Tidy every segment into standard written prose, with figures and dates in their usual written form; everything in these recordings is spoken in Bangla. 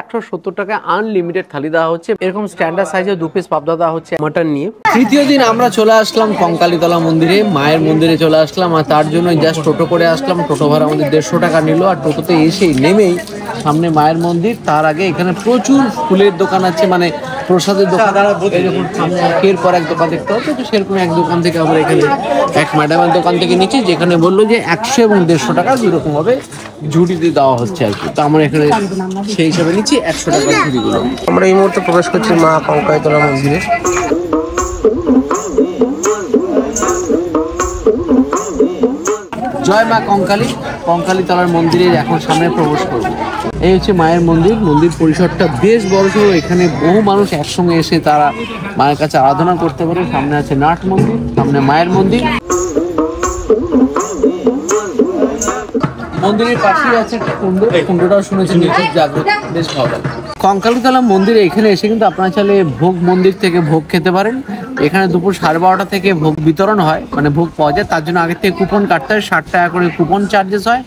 170 টাকায় আনলিমিটেড থালি দেওয়া হচ্ছে। এরকম স্ট্যান্ডার্ড সাইজে 2 পিস পাবদা দেওয়া হচ্ছে মাটন নিয়ে। তৃতীয় দিন আমরা চলে আসলাম কঙ্কালীতলা মন্দিরে, মায়ের মন্দিরে চলে আসলাম। আর তার জন্য জাস্ট টোটো করে আসলাম। টোটো ভাড়া আমাদের 150 টাকা নিল। আর টোটোতে এসেই নেমেই সামনে মায়ের মন্দির, তার আগে এখানে প্রচুর ফুলের দোকান আছে, মানে প্রসাদের দোকান। এরকম সামনে একের পর এক দোকান দেখতে পাচ্ছি। তো সেরকম এক দোকান থেকে আমরা এখানে এক ম্যাডামের দোকান থেকে নিচ্ছি, যেখানে বললো যে 100 এবং 150 টাকা দুরকম ভাবে ঝুড়িতে দেওয়া হচ্ছে আর কি। তো আমরা এখানে সেই হিসাবে নিচ্ছি 100 টাকার ঝুড়িগুলো। আমরা এই মুহূর্তে প্রবেশ করছি মা কঙ্কালীতলা মন্দিরে। জয় মা কঙ্কালী। কঙ্কালীতলার মন্দিরে এখন সামনে প্রবেশ করব। এই হচ্ছে মায়ের মন্দির। মন্দির পরিসরটা বেশ বড় ছিল। এখানে বহু মানুষ একসঙ্গে এসে তারা মায়ের কাছে আরাধনা করতে পারে। সামনে আছে নাট মন্দির, সামনে মায়ের মন্দির। মন্দিরের পাশেই আছে একটা কুণ্ড। এই কুণ্ডটাও শুনেছি নিচে জাগ্রত, বেশ ভালো লাগে। কঙ্কালীতলা মন্দিরে এখানে এসে কিন্তু আপনারা চাইলে ভোগ মন্দির থেকে ভোগ খেতে পারেন। এখানে দুপুর 12:30 থেকে ভোগ বিতরণ হয়, মানে ভোগ পাওয়া যায়। তার জন্য আগে থেকে কুপন কাটতে হয়, 60 টাকা করে কুপন চার্জেস হয়।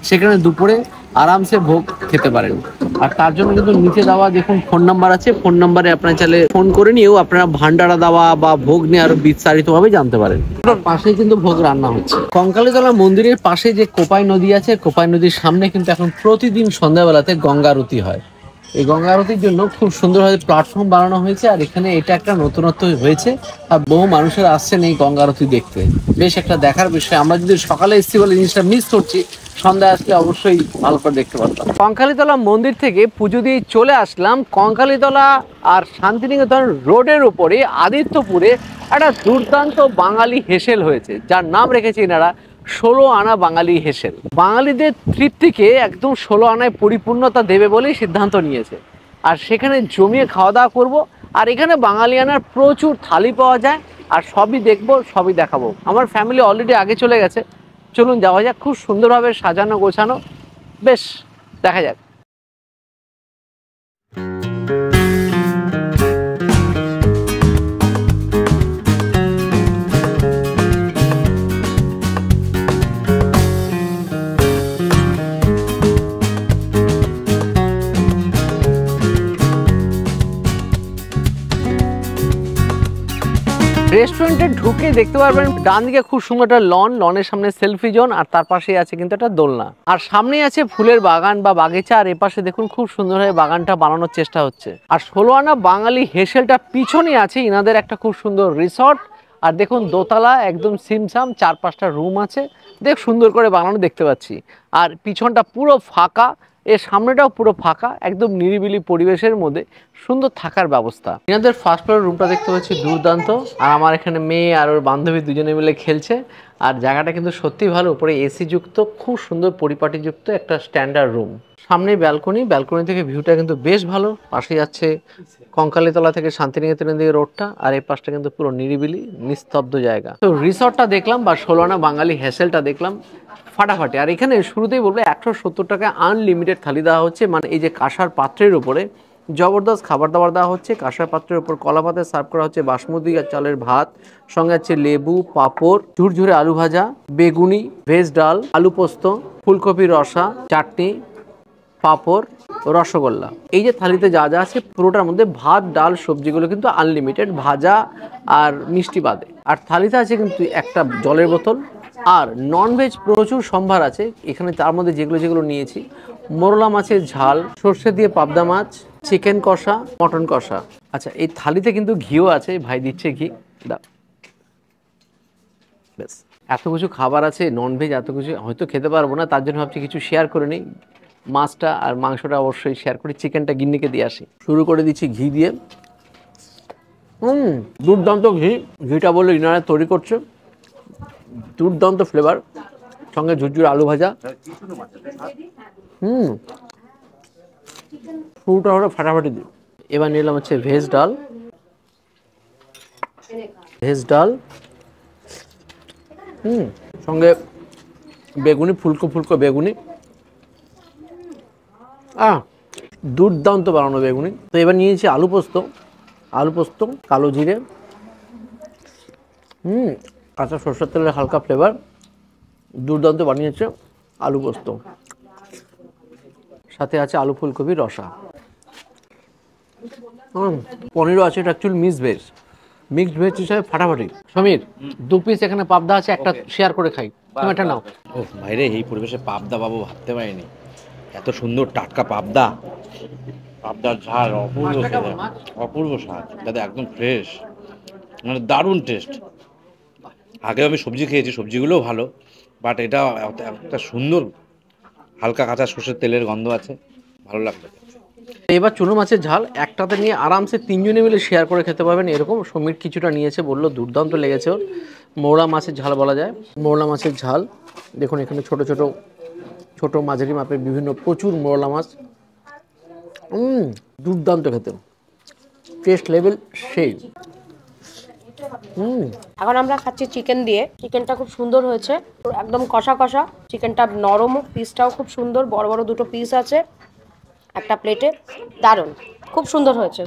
সেখানে দুপুরে আরামসে ভোগ খেতে পারেন। আর তার জন্য কিন্তু নিচে দেওয়া দেখুন ফোন নাম্বার আছে, ফোন নাম্বারে আপনারা চাইলে ফোন করে নিয়েও আপনারা ভান্ডারা দেওয়া বা ভোগ নিয়ে আরো বিস্তারিতভাবে জানতে পারেন। পাশেই কিন্তু ভোগ রান্না হচ্ছে। কঙ্কালীতলা মন্দিরের পাশে যে কোপাই নদী আছে, কোপাই নদীর সামনে কিন্তু এখন প্রতিদিন সন্ধ্যাবেলাতে গঙ্গা আরতি হয়। এই গঙ্গা আরতির জন্য খুব সুন্দরভাবে প্ল্যাটফর্ম বানানো হয়েছে। আর এখানে এটা একটা নতুনত্ব হয়েছে। আর বহু মানুষের আসছেন এই গঙ্গা আরতি দেখতে। বেশ একটা দেখার বিষয়। আমরা যদি সকালে এসেছি বলে জিনিসটা মিস করছি, সন্ধ্যায় আসলে অবশ্যই ভালো করে দেখতে পারতাম। কঙ্কালীতলা মন্দির থেকে পুজো দিয়ে চলে আসলাম কঙ্কালীতলা আর শান্তিনিকেতন রোডের উপরে আদিত্যপুরে একটা দুর্দান্ত বাঙালি হেসেল হয়েছে, যার নাম রেখেছে এনারা 16 আনা বাঙালি হেসেল। বাঙালিদের তৃপ্তিকে একদম 16 আনায় পরিপূর্ণতা দেবে বলেই সিদ্ধান্ত নিয়েছে। আর সেখানে জমিয়ে খাওয়া দাওয়া করবো। আর এখানে বাঙালিয়ানার প্রচুর থালি পাওয়া যায়। আর সবই দেখবো, সবই দেখাবো। আমার ফ্যামিলি অলরেডি আগে চলে গেছে, চলুন যাওয়া যাক। খুব সুন্দরভাবে সাজানো গোছানো, বেশ দেখা যাক। রেস্টুরেন্টে ঢুকে দেখতে পারবেন ডান দিকে খুব সুন্দর একটা লন, লনের সামনে সেলফি জোন। আর তার পাশে আছে কিন্তু একটা দোলনা। আর সামনেই আছে ফুলের বাগান বা বাগিচা। আর এপাশে দেখুন খুব সুন্দরভাবে বাগানটা বানানোর চেষ্টা হচ্ছে। আর 16 আনা বাঙালি হেসেলটা পিছনে আছে ইনাদের একটা খুব সুন্দর রিসর্ট। আর দেখুন দোতলা, একদম সিমসাম, 4-5টা রুম আছে। দেখ সুন্দর করে বানানো দেখতে পাচ্ছি। আর পিছনটা পুরো ফাঁকা, এর সামনেটাও পুরো ফাঁকা, একদম নিরিবিলি পরিবেশের মধ্যে সুন্দর থাকার ব্যবস্থা। এনাদের ফার্স্ট ফ্লোর রুমটা দেখতে পাচ্ছি দুর্দান্ত। আর আমার এখানে মেয়ে আর ওর বান্ধবী দুজনে মিলে খেলছে। আর জায়গাটা কিন্তু সত্যি ভালো, উপরে এসি যুক্ত, খুব সুন্দর পরিপাটিযুক্ত একটা স্ট্যান্ডার্ড রুম। সামনে ব্যালকনি, ব্যালকনি থেকে ভিউটা কিন্তু বেশ ভালো। পাশে যাচ্ছে কঙ্কালীতলা থেকে শান্তিনিকেতনের দিকে রোডটা। আর এই পাশটা কিন্তু পুরো নিরিবিলি নিস্তব্ধ জায়গা। তো রিসর্টটা দেখলাম বা 16 আনা বাঙালি হেসেলটা দেখলাম ফাটাফাটি। আর এখানে শুরুতেই বলবো 170 টাকায় আনলিমিটেড থালি দেওয়া হচ্ছে। মানে এই যে কাঁসার পাত্রের উপরে জবরদস্ত খাবার দাবার দেওয়া হচ্ছে। কাঁসার পাত্রের উপর কলা পাতে সার্ভ করা হচ্ছে বাসমতি চালের ভাত, সঙ্গে আছে লেবু, পাঁপড়, ঝুরঝুরে আলু ভাজা, বেগুনি, ভেজ ডাল, আলু পোস্ত, ফুলকপি রসা, চাটনি, পাঁপড়, রসগোল্লা। এই যে থালিতে যা যা আছে পুরোটার মধ্যে ভাত, ডাল, সবজিগুলো কিন্তু আনলিমিটেড, ভাজা আর মিষ্টি বাদে। আর থালিতে আছে কিন্তু একটা জলের বোতল। আর ননভেজ প্রচুর সম্ভার আছে এখানে। তার মধ্যে যেগুলো যেগুলো নিয়েছি, মোরলা মাছের ঝাল, সর্ষে দিয়ে পাবদা মাছ, চিকেন কষা, মটন কষা। আচ্ছা, এই থালিতে কিন্তু ঘিও আছে, ভাই দিচ্ছে ঘি। দাও। ব্যাস, এত কিছু খাবার আছে, ননভেজ এত কিছু হয়তো খেতে পারবো না, তার জন্য ভাবছি কিছু শেয়ার করে নিই। মাছটা আর মাংসটা অবশ্যই শেয়ার করি, চিকেনটা গিন্নিকে দিয়ে আসি। শুরু করে দিচ্ছি ঘি দিয়ে। দুর্দান্ত ঘি। ঘিটা বললো ইনারা তৈরি করছে, দুর্দান্ত ফ্লেভার, সঙ্গে ঝুরঝুর আলু ভাজা। পুরোটা হলো ফাটাফাটি দিই। এবার নিলাম হচ্ছে ভেজ ডাল। ভেজ ডাল সঙ্গে বেগুনি, ফুলকো ফুলকো বেগুনি। দুর্দান্ত বানানো বেগুনি। তো এবার নিয়েছি আলু পোস্ত। আলু পোস্ত, কালো জিরে, কাঁচা সরষের তেলের হালকা ফ্লেভার, দুর্দান্ত বানিয়েছে আলু পোস্ত। সাথে আছে আলু ফুলকপি রসা। পনিরও আছে, এটা অ্যাকচুয়ালি মিক্সড ভেজ হিসাবে ফাটাফাটি। সমীর, 2 পিস এখানে পাবদা আছে, একটা শেয়ার করে খাই, তুমি একটা নাও। ও ভাইরে, এই পরিবেশে পাবদা পাবো ভাবতে পারিনি। এত সুন্দর টাটকা পাবদা, পাবদার ঝাল অপূর্ব খেতে, অপূর্ব স্বাদ, যাতে একদম ফ্রেশ, মানে দারুণ টেস্ট। আগে আমি সবজি খেয়েছি, সবজিগুলোও ভালো, বাট এটা একটা সুন্দর হালকা কাঁচা সর্ষের তেলের গন্ধ আছে, ভালো লাগলো। এবার চুনো মাছের ঝাল একটাতে নিয়ে আরামসে 3 জনে মিলে শেয়ার করে খেতে পারবেন এরকম। সমীর কিছুটা নিয়েছে, বললো দুর্দান্ত লেগেছে ওর। মৌলা মাছের ঝাল বলা যায়, মৌলা মাছের ঝাল দেখুন এখানে ছোট ছোট ছোট মাঝারি মাপের বিভিন্ন প্রচুর মৌলা মাছ। দুর্দান্ত খেতে, টেস্ট লেভেল সেই। এখন আমরা খাচ্ছি চিকেন দিয়ে। চিকেনটা খুব সুন্দর হয়েছে, একদম কষা কষা চিকেনটা, নরম, পিসটাও খুব সুন্দর, বড় বড় 2টো পিস আছে একটা প্লেটে, দারুণ, খুব সুন্দর হয়েছে।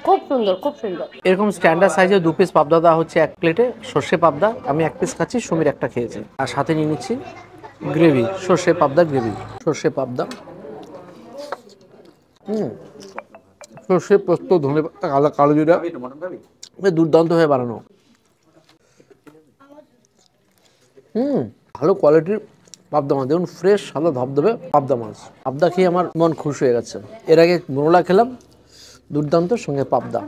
খুব সুন্দর, খুব সুন্দর। এরকম স্ট্যান্ডার্ড সাইজের 2 পিস পাবদা দেওয়া হচ্ছে এক প্লেটে, সর্ষে পাবদা। আমি 1 পিস খাচ্ছি, সমীর একটা খেয়েছে। আর সাথে নিয়ে নিচ্ছি গ্রেভি, সর্ষে পাবদা গ্রেভি, সর্ষে পাবদা, সর্ষে পোস্ত ধনে পাতা কালো জিরা, দুর্দান্ত হয়ে বানানো। ভালো কোয়ালিটির পাবদা মাছ, দেখুন ফ্রেশ সাদা ধবধবে পাবদা মাছ। পাবদা খেয়ে আমার মন খুশি হয়ে গেছে। এর আগে মোরলা খেলাম, দুর্দান্ত, সঙ্গে পাবদা।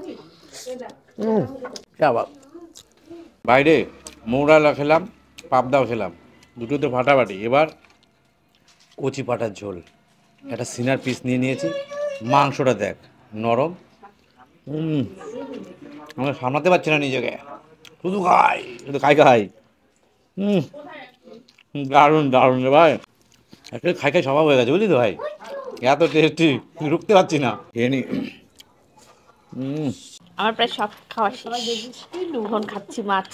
আবার বাইরে মৌরালা খেলাম, পাবদাও খেলাম, দুটোতে ফাটাফাটি। এবার কচি পাটার ঝোল, একটা সিনার পিস নিয়ে নিয়েছি, মাংসটা দেখ নরম, আমি সামলাতে পারছি না নিজেকে, শুধু খাই, শুধু খাই খাই। দারুণ দারুণ রে ভাই, একটা খাই খাই স্বভাব হয়ে গেছে, বুঝলি তো ভাই, এত টেস্টি, রুখতে পারছি না, খেয়ে নি। আমার প্রায় সব খাওয়া শেষ, এখন খাচ্ছি মাছ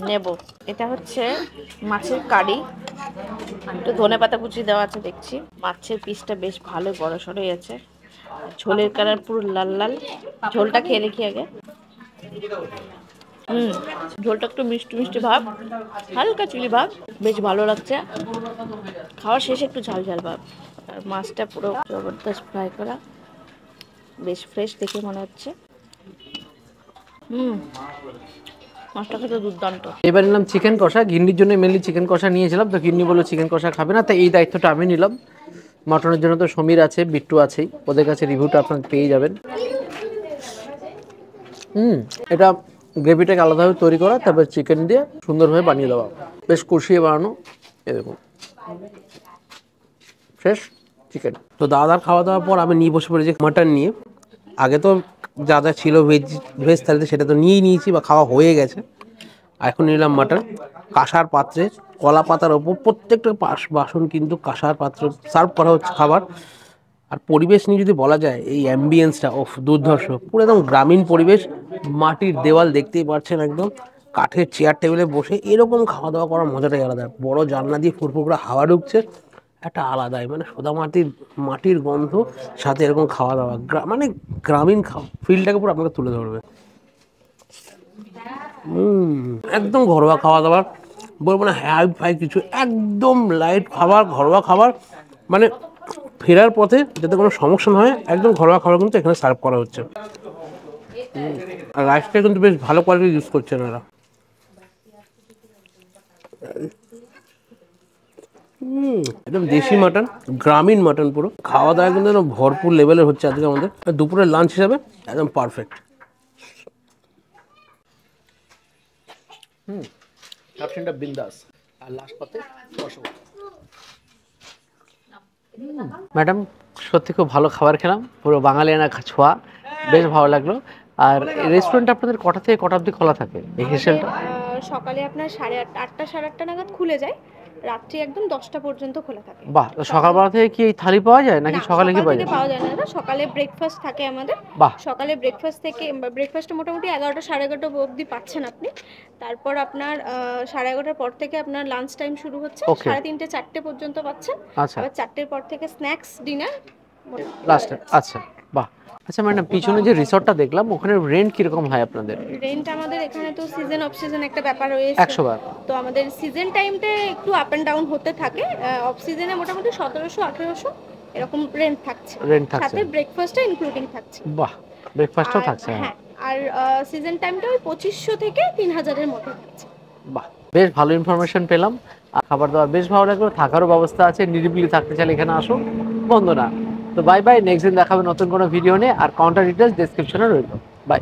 নেব। এটা হচ্ছে মাছের কারি, একটু ধনেপাতা কুচি দেওয়া আছে দেখছি। মাছের পিসটা বেশ ভালো বড় সড়ই আছে, ঝোলের কালার পুরো লাল লাল। ঝোলটা খেয়ে দেখি আগে। ঝোলটা একটু মিষ্টি মিষ্টি ভাব, হালকা চিলি ভাব, বেশ ভালো লাগছে। খাওয়ার শেষে একটু ঝাল ঝাল ভাব। আর মাছটা পুরো জবরদস্ত ফ্রাই করা, বেশ ফ্রেশ দেখে মনে হচ্ছে। মাছটা খেতে দুর্দান্ত। এবার নিলাম চিকেন কষা, গিন্নির জন্য মেনলি চিকেন কষা নিয়েছিলাম, তো গিন্নি বললো চিকেন কষা খাবে না, তাই এই দায়িত্বটা আমি নিলাম। মটনের জন্য তো সমীর আছে, বিট্টু আছেই, ওদের কাছে রিভিউটা আপনারা পেয়ে যাবেন। এটা গ্রেভিটাকে আলাদাভাবে তৈরি করা, তারপর চিকেন দিয়ে সুন্দরভাবে বানিয়ে দেওয়া, বেশ কষিয়ে বানানো। এরকম ফ্রেশ চিকেন। তো দাদার খাওয়া দাওয়ার পর আমি নিয়ে বসে পড়েছি মাটন নিয়ে। আগে তো যা যা ছিল ভেজ থালিতে সেটা তো নিয়েই নিয়েছি বা খাওয়া হয়ে গেছে। এখন নিলাম মাটন কাঁসার পাত্রে, কলা পাতার ওপর, প্রত্যেকটা বাসন কিন্তু কাঁসার পাত্রে সার্ভ করা হচ্ছে খাবার। আর পরিবেশ নিয়ে যদি বলা যায়, এই অ্যাম্বিয়েন্সটা দুর্ধর্ষ, পুরো একদম গ্রামীণ পরিবেশ। মাটির দেওয়াল দেখতেই পাচ্ছেন, একদম কাঠের চেয়ার টেবিলে বসে এরকম খাওয়া দাওয়া করার মজাটাই আলাদা। বড় জানলা দিয়ে ফুরফুর করে হাওয়া ঢুকছে, একটা আলাদাই, মানে সোদা মাটির গন্ধ, সাথে এরকম খাওয়া দাওয়া, মানে গ্রামীণ ফিলটাকে পুরো আপনাকে তুলে ধরবে। একদম ঘরোয়া খাওয়া দাওয়ার, বলবো না হাই ফাই কিছু, একদম লাইট খাবার, ঘরোয়া খাবার, মানে ফেরার পথে যাতে কোনো সমস্যা না হয়, একদম ঘরোয়া খাবার কিন্তু এখানে সার্ভ করা হচ্ছে। আর রাইসটা কিন্তু বেশ ভালো কোয়ালিটি ইউজ করছেন এরা। একদম দেশি মাটন, গ্রামীণ মাটন, পুরো খাওয়া দাওয়া কিন্তু ভরপুর লেভেলের হচ্ছে আজকে আমাদের। দুপুরের লাঞ্চ হিসাবে একদম পারফেক্ট। ক্যাপশনটা বিন্দাস, আর লাস্ট পাতে ম্যাডাম সত্যি খুব ভালো খাবার খেলাম, পুরো বাঙালিয়ানা ছোঁয়া, বেশ ভালো লাগলো। আর রেস্টুরেন্ট আপনাদের কটা থেকে কটা অবধি খোলা থাকে এই হেসেলটা? সকালে আপনার 8:30 সাড়ে 8টা নাগাদ খুলে যায়, রাত্রি একদম 10টা পর্যন্ত খোলা থাকে। বাহ, সকালবেলা থেকে কি এই থালি পাওয়া যায় নাকি সকালে কি সকাল পাওয়া থেকে যায়? পাওয়া যায় না, সকালে ব্রেকফাস্ট থাকে আমাদের। বাহ, সকালে ব্রেকফাস্টে মোটামুটি 11টা সাড়ে 11টা অবধি পাচ্ছেন আপনি। তারপর আপনার 11:30টার পর থেকে আপনার লাঞ্চ টাইম শুরু হচ্ছে, 3:30 4টে পর্যন্ত পাচ্ছেন। আচ্ছা, আবার 4টের পর থেকে স্ন্যাক্স ডিনার লাস্ট। আচ্ছা, বাহ। আচ্ছা ম্যাডাম, পিছনে যে রিসর্টটা দেখলাম ওখানে রেন্ট কিরকম হয় আপনাদের? রেন্ট আমাদের এখানে তো সিজন অফ সিজন একটা ব্যাপার রয়েছে, 100 বার। তো আমাদের সিজন টাইমটা একটু আপ অ্যান্ড ডাউন হতে থাকে। অফ সিজনে মোটামুটি 1700 1800 এরকম রেন্ট থাকছে, রেন্ট থাকছে, সাথে ব্রেকফাস্টটা ইনক্লুডিং থাকছে। বাহ, ব্রেকফাস্টও আর থাকছে। হ্যাঁ, আর সিজন টাইমটা ওই 2500 থেকে 3000-এর মধ্যে থাকছে। বাহ, বেশ ভালো ইনফরমেশন পেলাম। আর খাবার দাবার বেশ ভালো লাগলো, থাকারও ব্যবস্থা আছে, নিরিবিলি থাকতে চাইলে এখানে আসো, বন্ধ না। তো বাই বাই, নেক্সট দিন দেখাবে নতুন কোনো ভিডিও নিয়ে, আর কাউন্টার ডিটেলস ডেসক্রিপশনে রইল। বাই।